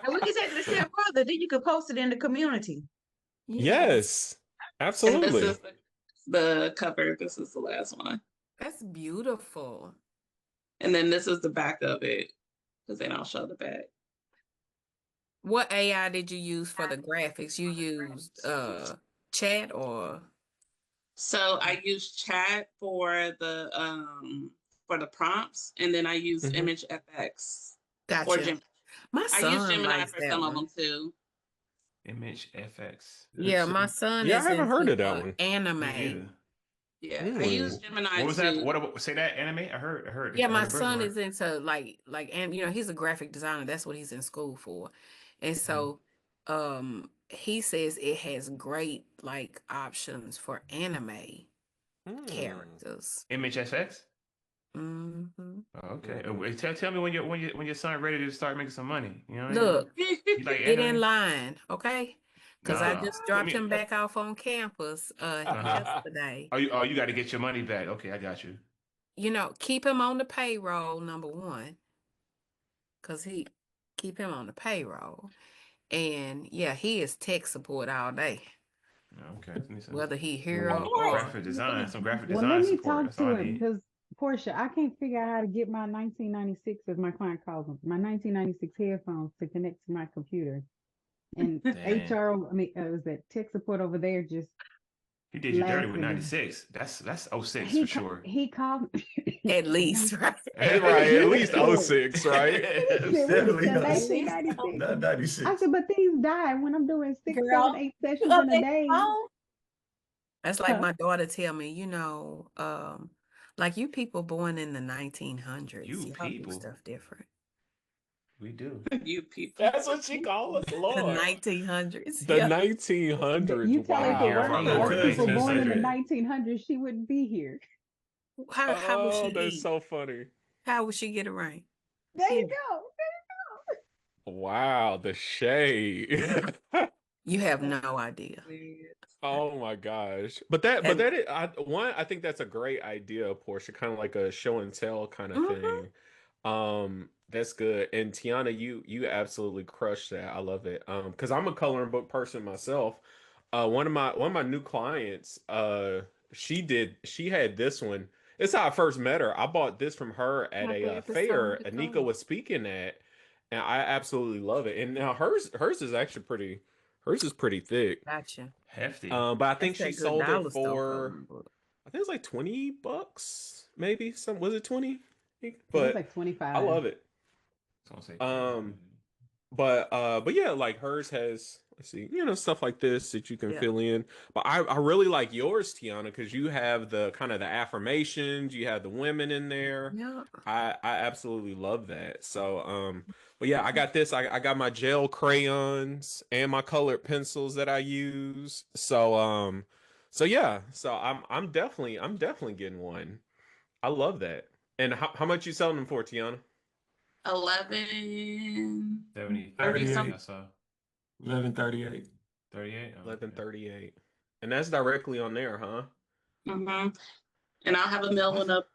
And we can take it a step further. Then you could post it in the community. Yes, And this absolutely. is the cover. This is the last one. That's beautiful. And then this is the back of it because they don't show the back. What AI did you use for the graphics? You used chat or So I use chat for the prompts, and then I use Mhm. Image FX or gotcha. Gemini. My I use son Gemini likes for that some of one. them too. Image FX. Yeah, my son Yeah, I is haven't heard into of that one. anime. Me neither. Yeah, I use Mm. Gemini What was too. that? What say that anime? I heard Yeah, I my heard a son buzzword. is into like and he's a graphic designer. That's what he's in school for. And Mm-hmm. so he says it has great like options for anime Mm. characters. Image FX? hmm Oh, okay. Tell me when your son ready to start making some money. You know what I mean? Look, You like get in anime? line, okay? Because I Nah. just Put dropped me. him back off on campus yesterday. You got to get your money back. Okay, I got you. Keep him on the payroll, number one, because keep him on the payroll. And yeah, he is tech support all day, Okay. Need some whether he here Well, or some graphic well, let design me support. talk That's all to I him need. because Portia, I can't figure out how to get my 1996, as my client calls them, my 1996 headphones to connect to my computer. And Dang. was that tech support over there just He did you dirty with laughing. 96. That's 06 He for sure. he called at least, right? Right, at least 06, right? Definitely the not. 1996. Not 96. I said, but these die when I'm doing 6, Girl, 7, 8 you sessions in a update day. your phone? That's like Huh? my daughter tell me, like you people born in the 1900s, You y'all do people. stuff different. We do. You people. That's what she calls us, The Lord. 1900s, The yeah. 1900s. You tell her if it Wow. weren't from the for cusp. people born in the That's 1900s, she wouldn't be here. How would she Oh, that's eat? so funny. How would she get it right? There you Yeah. go. Wow, the shade. You have no idea. Oh my gosh. And I think that's a great idea, Portia, kind of like a show and tell kind of Mhm. thing. That's good. And Tiana, you absolutely crushed that. I love it. Because I'm a coloring book person myself. One of my new clients, she had this one. It's how I first met her. I bought this from her at My a favorite fair song to Anika come. was speaking at, and I absolutely love it. And now hers is actually pretty. Hers is pretty thick. Gotcha. Hefty. But I think That's she that good sold it dollar store for, coloring book. I think it's like $20, maybe. Was it 20? It was But like I 25. love it. Don't say But yeah, like hers has, let's see, stuff like this that you can Yeah. fill in. But I really like yours, Tiana, because you have the kind of the affirmations, you have the women in there. Yeah. I absolutely love that. So but yeah, I got this. I got my gel crayons and my colored pencils that I use. So yeah, so I'm definitely getting one. I love that. And how much you selling them for, Tiana? 11, 70, 30 38. something. I saw 1138. 38. Oh, okay. 1138. And that's directly on there, huh? Mm-hmm. And I'll have a mail one up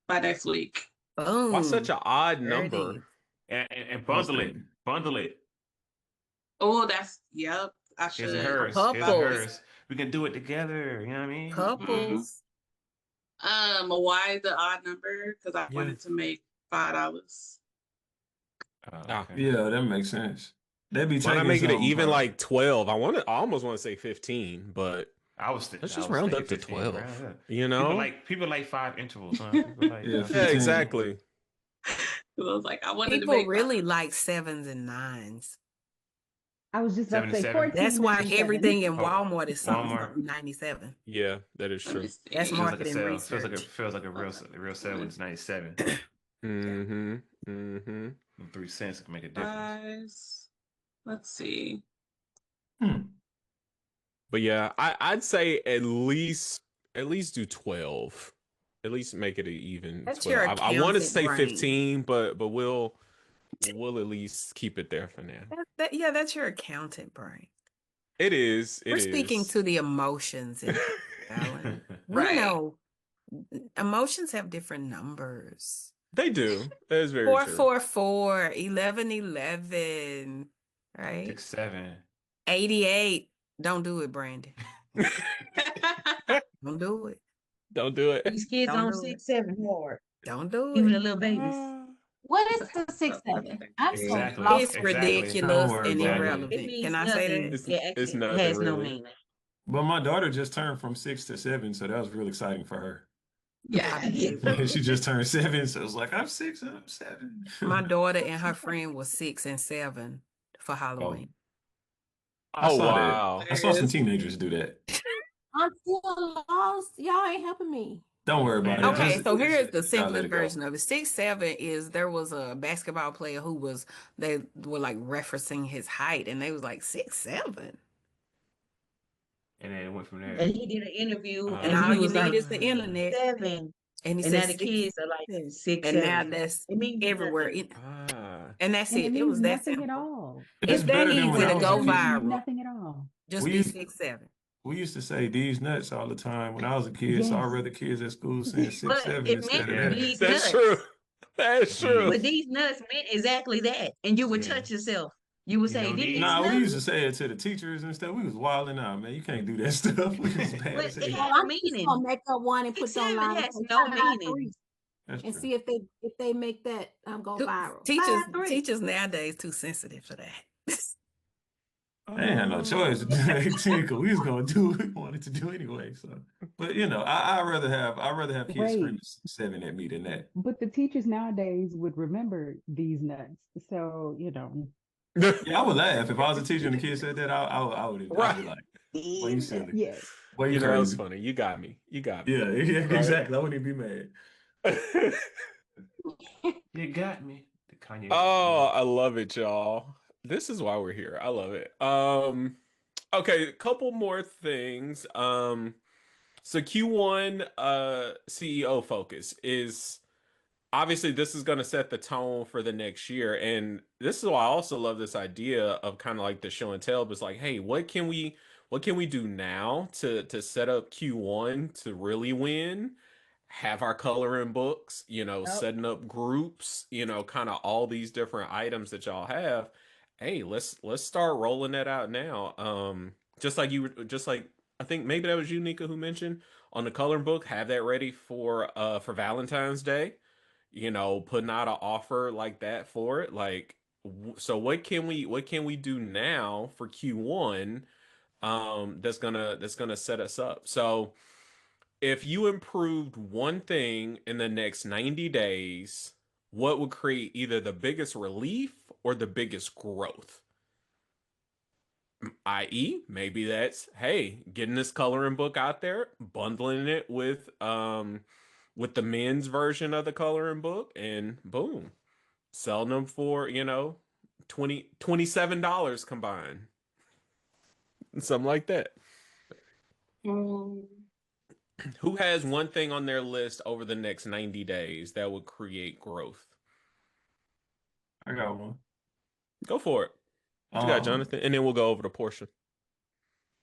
by next week. Why such Boom. an odd There it number? is. And bundle it. Bundle it. Oh, yep. I Here's should. hers. Here's Couples. hers. We can do it together. You know what I mean? Couples. Why the odd number? Because I Yeah. wanted to make $5. Ah. Okay. Yeah, that makes sense. They be Why not taking make it some even like 12? I almost want to say 15, but let's just round up to 12. Round up. You know? People like 5 intervals, huh? People like Yeah, Yeah, 15. exactly. Because I was like, I wanted to People make really like 7s and 9s. I was just about to say 77. That's why 14.97. everything in Oh, Walmart is something Walmart. 97. Yeah, that is Let me true. see. That's Feels like a marketing sale. research. Feels like a real sale when it's 97. Mm-hmm. Mm-hmm. 3 cents can make a difference. Guys, let's see. Hmm. But yeah, I'd say at least do 12. At least make it an even That's 12. your I want to accountant say brain. 15, but we'll at least keep it there for now. Yeah, that's your accountant brain. It is. It We're speaking is. to the emotions in Alan. We Right. know emotions have different numbers. They do. That is very true. 444, 1111, right? 6, 7. 88. Don't do it, Brandon. Don't do it. Don't do it. These kids Don't on do it. 6, 7 hard. Don't do Even the it. little babies. What is the 6-7? I'm so Exactly. lost. It's Exactly. ridiculous Don't worry and about it. It irrelevant. means Can I say nothing. that? It It's actually nothing has no really. meaning. But my daughter just turned from 6 to 7, so that was real exciting for her. Yeah. I bet it was. She just turned 7, so it was like, I'm 6 and I'm 7. My daughter and her friend was 6 and 7 for Oh, Halloween. I Oh saw that. wow. I saw some teenagers do that. I'm still lost. Y'all ain't helping me. Don't worry about it. Yeah. Okay, Just, so here's the just gotta let simplest it go. version of it. 6'7" is there was a basketball player who was they were like referencing his height and they was like 6'7". And then it went from there. And he did an interview And and all he you was like need is the internet. 7. And he And said now the kids are like 6'7". 6, And now 7. that's It means everywhere. nothing. And that's And it it. It means was that nothing at simple. all. It's It's that better than when easy I to was a go It means kid. viral. nothing at all. Just We be used 6'7". we used to say these nuts all the time when I was a kid, so I'd Yes. rather kids at school saying 6, But 7 it instead meant of Yeah. that. these That's true. nuts. That's true. But these nuts meant exactly that. And you would Yeah. touch yourself. You would You say, know these these. Nah, we used to nuts. say it to the teachers and stuff. We was wilding out, man. You can't do that stuff. We was bad But as it hell. Well, had a I'm just meaning. gonna make up one and 6, put it online 7 and has say no 5'3" meaning. That's and true. see if they make that go viral. Teachers 5'3". teachers nowadays too sensitive for that. I ain't had no choice at 18 because we was gonna do what we wanted to do anyway. So, but I'd rather have kids screaming Wait, 7 at me than that. but the teachers nowadays would remember these nuts. So, Yeah, I would laugh if I was a teacher and the kid said that. I'd Right. be like, "Boy, you silly. yeah. Boy, you That was crazy." funny. You got me. You got me. Yeah, yeah, Right. exactly. I wouldn't even be mad. You got me. The Kanye. Oh, I love it, y'all. This is why we're here. I love it. Okay, a couple more things. So Q1 CEO focus is obviously this is going to set the tone for the next year, and this is why I also love this idea of kind of like the show and tell, but it's like, hey, what can we do now to set up Q1 to really win? Have our coloring books, Yep. setting up groups, kind of all these different items that y'all have. Hey, let's start rolling that out now. Just like I think maybe that was you, Nika, who mentioned on the coloring book, have that ready for Valentine's Day. Putting out an offer like that for it. Like, so what can we do now for Q1 that's gonna set us up? So if you improved one thing in the next 90 days, what would create either the biggest relief or the biggest growth? I.e., maybe that's, hey, getting this coloring book out there, bundling it with the men's version of the coloring book, and boom, selling them for, 27 combined. Something like that. Um, Who has one thing on their list over the next 90 days that would create growth? I got one. Go for it. What you got, Um, Jonathan? And then we'll go over the portion.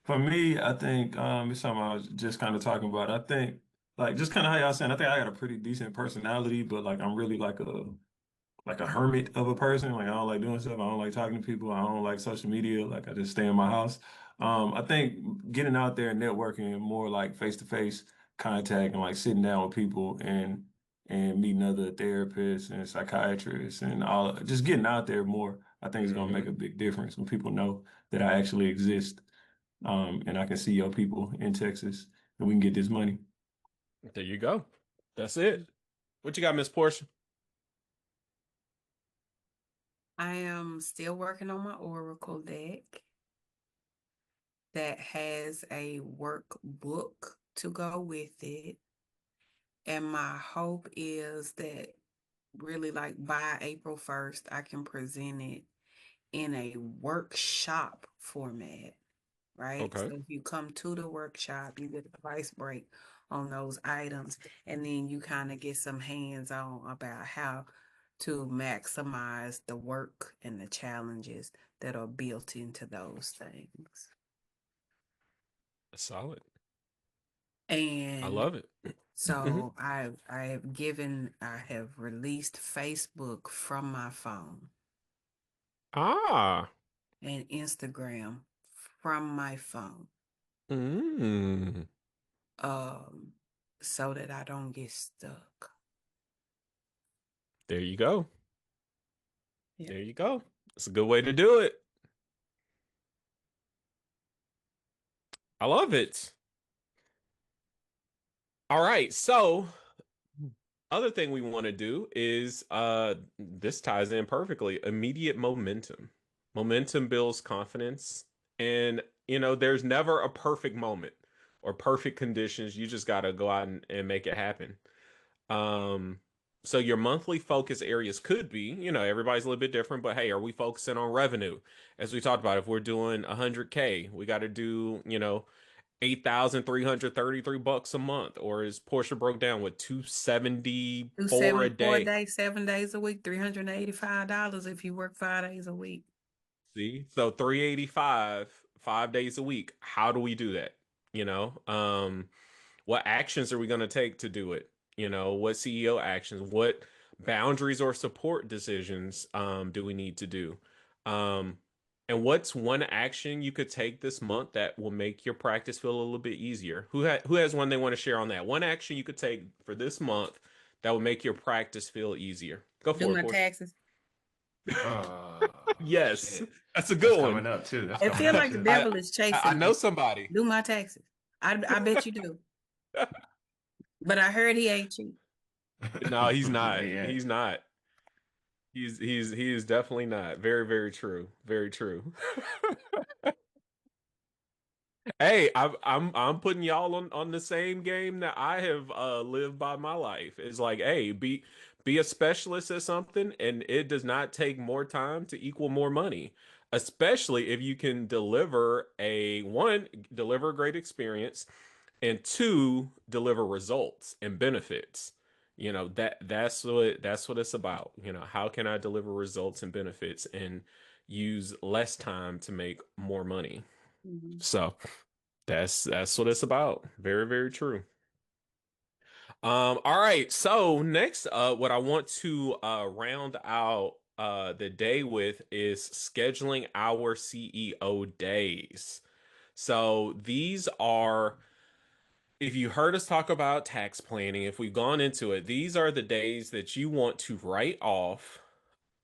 for me, I think it's something I was just kind of talking about. I think like just kind of how y'all saying, I think I got a pretty decent personality, but like I'm really like a hermit of a person. Like I don't like doing stuff. I don't like talking to people. I don't like social media. Like I just stay in my house. I think getting out there and networking and more like face to face contact and like sitting down with people and meeting other therapists and psychiatrists and all just getting out there more, I think is gonna make Hmm. a big difference when people know that I actually exist. And I can see your people in Texas and we can get this money. There you go. That's it. What you got, Miss Portia? I am still working on my Oracle deck that has a workbook to go with it. And my hope is that really like by April 1st, I can present it in a workshop format, right? Okay. So if you come to the workshop, you get a price break on those items, and then you kind of get some hands-on about how to maximize the work and the challenges that are built into those things. Solid. I And love it. so I have released Facebook from my phone Ah. and Instagram from my phone, Mm. um, so that I don't get stuck. There you go. Yeah. There you go. It's a good way to do it. I love it. All right. So, other thing we want to do is this ties in perfectly. Immediate momentum. Momentum builds confidence. And there's never a perfect moment or perfect conditions. You just got to go out and make it happen. Um, so your monthly focus areas could be, everybody's a little bit different, but hey, are we focusing on revenue? As we talked about, if we're doing 100K, we got to do, 8,333 bucks a month, or is Portia broke down with 274 a 274 a day? day, 7 days a week, $385 if you work 5 days a week. See, so 385, 5 days a week. How do we do that? What actions are we going to take to do it? What CEO actions, what boundaries or support decisions do we need to do? Um, and what's one action you could take this month that will make your practice feel a little bit easier? Who has one they want to share on that? One action you could take for this month that will make your practice feel easier. Go Do for it, my Portia. taxes. Yes, Shit. that's a That's good one. coming up too. That's It coming feel up like the too. devil is I chasing know me. somebody. Do my taxes. I bet you do. But I heard he ain't cheap. No, he's not. Yeah. He's not. He is definitely not. Very, very true. Very true. Hey, I'm putting y'all on the same game that I have lived by my life. It's like, hey, be a specialist at something, and it does not take more time to equal more money. Especially if you can deliver a great experience, and two, deliver results and benefits. That's what it's about. How can I deliver results and benefits and use less time to make more money? Mhm. So that's what it's about. Very, very true. All right. So next, what I want to round out the day with is scheduling our CEO days. So these are, if you heard us talk about tax planning, if we've gone into it, these are the days that you want to write off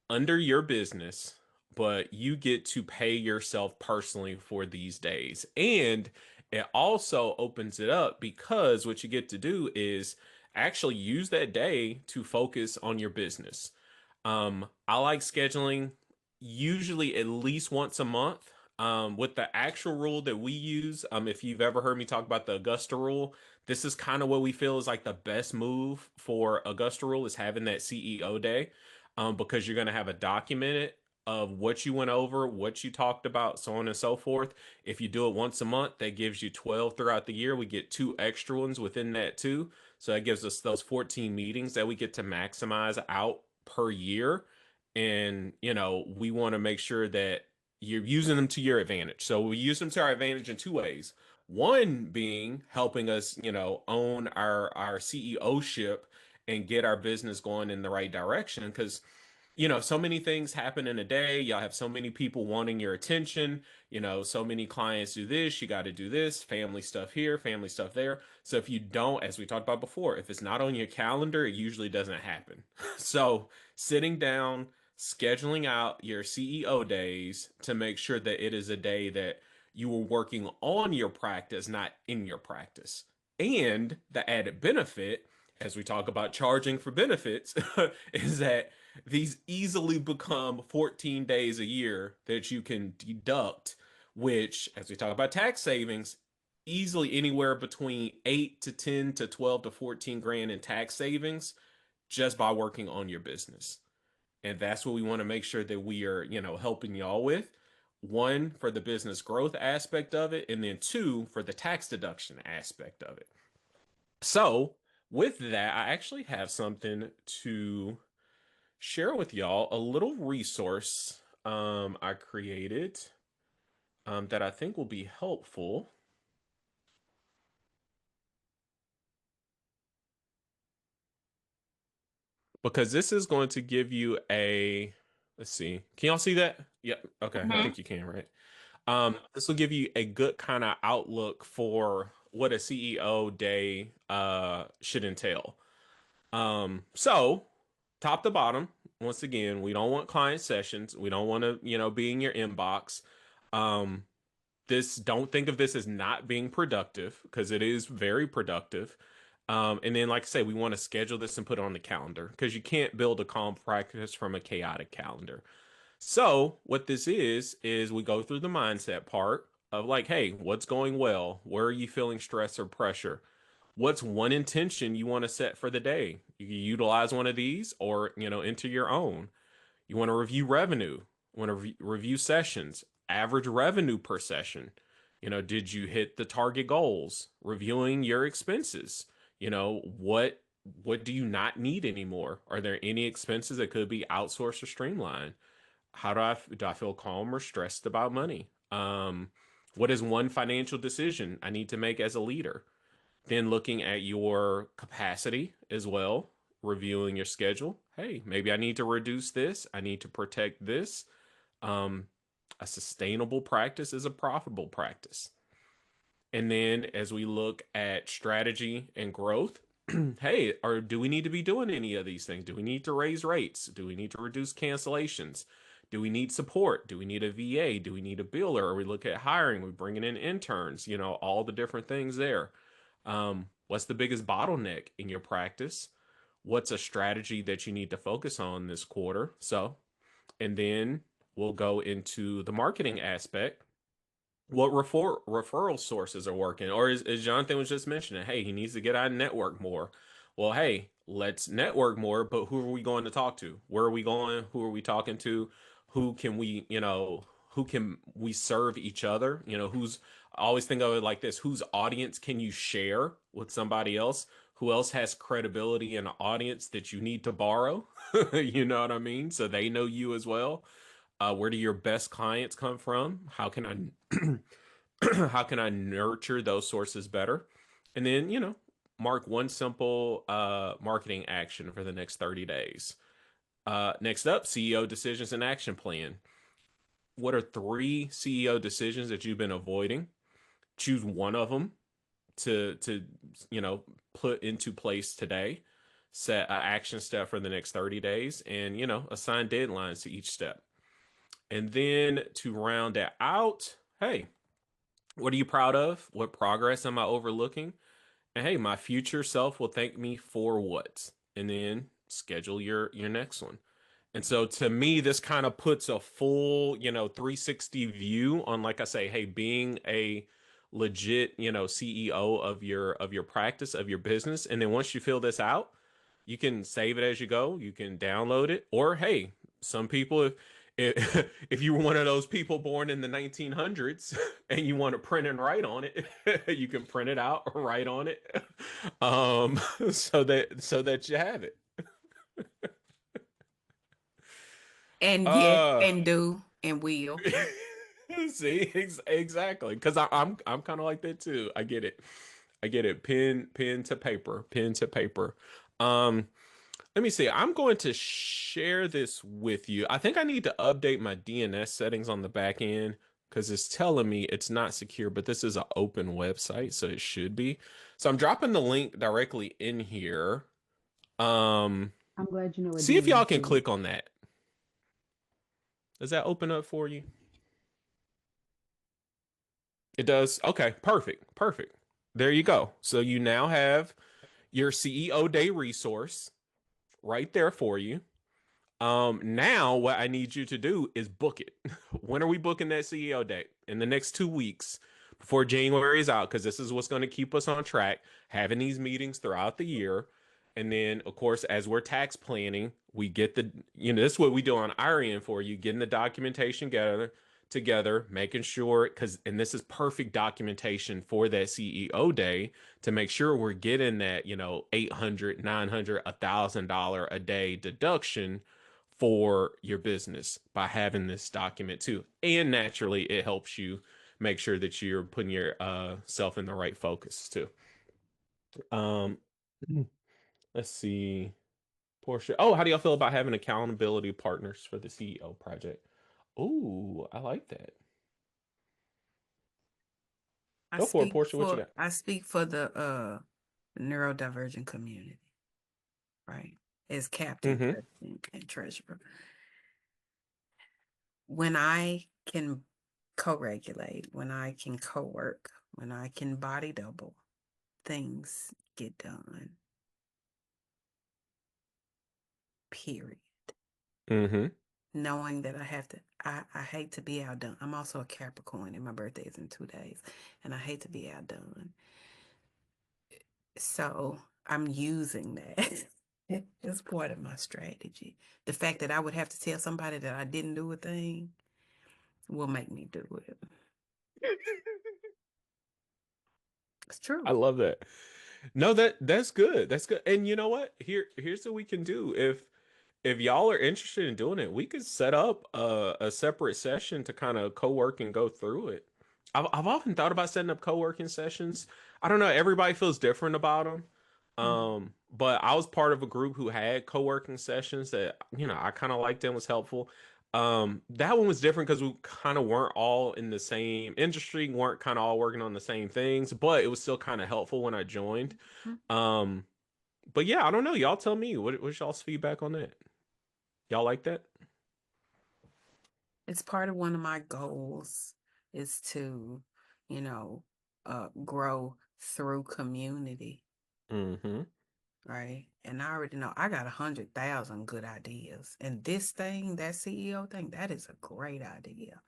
under your business, but you get to pay yourself personally for these days. And it also opens it up because what you get to do is actually use that day to focus on your business. I like scheduling usually at least once a month. With the actual rule that we use, if you've ever heard me talk about the Augusta rule, this is kind of what we feel is like the best move for Augusta rule is having that CEO day, because you're going to have a documented of what you went over, what you talked about, so on and so forth. If you do it once a month, that gives you 12 throughout the year. We get two extra ones within that too. So that gives us those 14 meetings that we get to maximize out per year. And, we want to make sure that you're using them to your advantage. So we use them to our advantage in two ways. One being helping us, own our CEO ship and get our business going in the right direction. Because so many things happen in a day. Y'all have so many people wanting your attention. So many clients do this. You got to do this, family stuff here, family stuff there. So if you don't, as we talked about before, if it's not on your calendar, it usually doesn't happen. So sitting down, scheduling out your CEO days to make sure that it is a day that you are working on your practice, not in your practice. And the added benefit, as we talk about charging for benefits, is that these easily become 14 days a year that you can deduct, which, as we talk about tax savings, easily anywhere between 8 to 10 to 12 to 14 grand in tax savings just by working on your business. And that's what we want to make sure that we are, helping y'all with. One, for the business growth aspect of it, and then two, for the tax deduction aspect of it. So, with that, I actually have something to share with y'all, a little resource I created that I think will be helpful. Because this is going to give you let's see, can y'all see that? Yep. Okay, I think you can, right? This will give you a good kind of outlook for what a CEO day should entail. So top to bottom, once again, we don't want client sessions. We don't want to, be in your inbox. Don't think of this as not being productive, because it is very productive. And then, like I say, we want to schedule this and put it on the calendar, because you can't build a calm practice from a chaotic calendar. So what this is we go through the mindset part of like, hey, what's going well? Where are you feeling stress or pressure? What's one intention you want to set for the day? You can utilize one of these, or, enter your own. You want to review revenue, want to review sessions, average revenue per session. Did you hit the target goals? Reviewing your expenses. What do you not need anymore? Are there any expenses that could be outsourced or streamlined? How do I feel calm or stressed about money? What is one financial decision I need to make as a leader? Then looking at your capacity as well, reviewing your schedule. Hey, maybe I need to reduce this. I need to protect this. A sustainable practice is a profitable practice. And then as we look at strategy and growth, hey, or do we need to be doing any of these things? Do we need to raise rates? Do we need to reduce cancellations? Do we need support? Do we need a VA? Do we need a biller? Or we look at hiring? We're bringing in interns, all the different things there. What's the biggest bottleneck in your practice? What's a strategy that you need to focus on this quarter? So, and then we'll go into the marketing aspect. What referral sources are working? Or as Jonathan was just mentioning, hey, he needs to get out and network more. Well, hey, let's network more, but who are we going to talk to? Where are we going? Who are we talking to? Who can we serve each other? I always think of it like this: whose audience can you share with somebody else? Who else has credibility in an audience that you need to borrow? You know what I mean? So they know you as well. Where do your best clients come from? How can how can I nurture those sources better? And then, mark one simple marketing action for the next 30 days. Next up, CEO decisions and action plan. What are 3 CEO decisions that you've been avoiding? Choose one of them to put into place today. Set an action step for the next 30 days, and assign deadlines to each step. And then to round that out, hey, what are you proud of? What progress am I overlooking? And hey, my future self will thank me for what? And then schedule your next one. And so to me, this kind of puts a full, 360 view on, like I say, hey, being a legit, CEO of your practice, of your business. And then once you fill this out, you can save it as you go. You can download it. Or hey, some people, if you were one of those people born in the 1900s and you want to print and write on it, you can print it out or write on it, so that you have it. And yes, and do, and will. See, exactly, because I'm kind of like that too. I get it. Pen to paper. Let me see. I'm going to share this with you. I think I need to update my DNS settings on the back end, because it's telling me it's not secure, but this is an open website, so it should be. So I'm dropping the link directly in here. I'm glad you know what See if y'all DNS can is. click on that. Does that open up for you? It does. Okay, perfect. There you go. So you now have your CEO Day resource right there for you. Now what I need you to do is book it. When are we booking that CEO Day? In the next 2 weeks before January is out, because this is what's going to keep us on track, having these meetings throughout the year. And then, of course, as we're tax planning, we get the, this is what we do on our end for you, getting the documentation together, making sure, and this is perfect documentation for that CEO day to make sure we're getting that, $800, $900, $1,000 a day deduction for your business by having this document too. And naturally, it helps you make sure that you're putting your self in the right focus too. Um, let's see. Portia. Oh, how do y'all feel about having accountability partners for the CEO project? Oh, I like that. Go for it, Portia. What you got? I speak for the neurodivergent community, right? As captain, Mm-hmm. president, and treasurer. When I can co-regulate, when I can co-work, when I can body double, things get done. Period. Mm-hmm. Knowing that I hate to be outdone. I'm also a Capricorn and my birthday is in 2 days, and I hate to be outdone. So I'm using that as part of my strategy. The fact that I would have to tell somebody that I didn't do a thing will make me do it. It's true. I love that. No, that's good. That's good. And you know what? Here's what we can do. If y'all are interested in doing it, we could set up a separate session to kind of co-work and go through it. I've often thought about setting up co-working sessions. I don't know, everybody feels different about them. But I was part of a group who had co-working sessions that, I kind of liked and was helpful. That one was different because we kind of weren't all in the same industry, weren't kind of all working on the same things, but it was still kind of helpful when I joined. Um, but yeah, I don't know. Y'all tell me, what's y'all's feedback on that? Y'all like that? It's part of one of my goals is to, grow through community. Mm-hmm. Right. And I already know I got 100,000 good ideas. And this thing, that CEO thing, that is a great idea.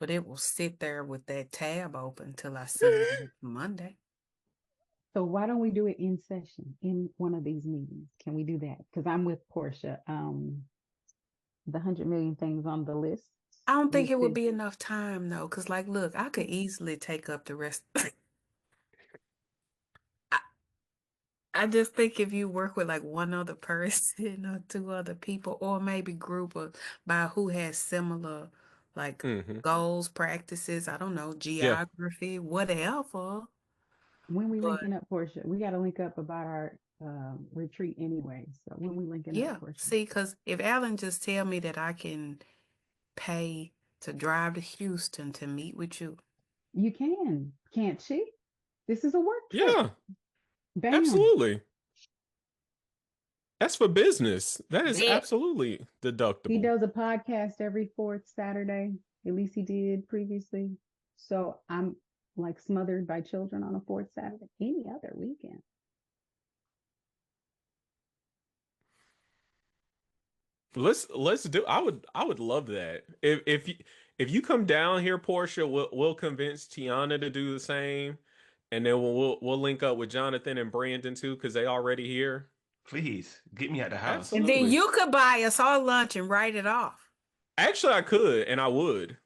But it will sit there with that tab open till I see it next Monday. So why don't we do it in session in one of these meetings? Can we do that? Because I'm with Portia. The 100 million things on the list. I don't think it would be enough time though. Because look, I could easily take up the rest. I just think if you work with like one other person or two other people, or maybe group of by who has similar goals, practices, I don't know, Yeah. geography, whatever. When we linking up, Portia, we got to link up about our retreat anyway. So when we linking up, Portia. See, because if Alan just tell me that I can pay to drive to Houston to meet with you. You can, can't she? This is a work trip. Yeah. Bam. Absolutely. That's for business. That is absolutely deductible. He does a podcast every fourth Saturday. At least he did previously. So I'm like smothered by children on a fourth Saturday. Any other weekend. Let's do. I would love that. If you come down here, Portia, we'll convince Tiana to do the same, and then we'll link up with Jonathan and Brandon too because they already here. Please get me out the house. Absolutely. And then you could buy us all lunch and write it off. Actually, I could, and I would.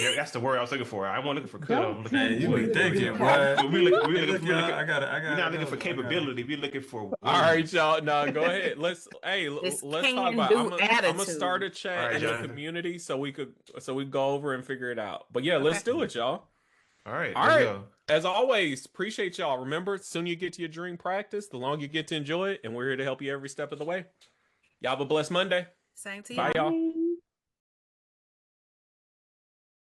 Yeah, that's the word I was looking for. I wasn't looking for could. You be thinking, boy. We're not looking for capability. We're looking for. All right, y'all. No, go ahead. Let's talk about. I'm gonna start a chat in the community so we can go over and figure it out. But yeah, let's do it, y'all. All right. As always, appreciate y'all. Remember, the sooner you get to your dream practice, the longer you get to enjoy it, and we're here to help you every step of the way. Y'all have a blessed Monday. Same to you. Bye, y'all.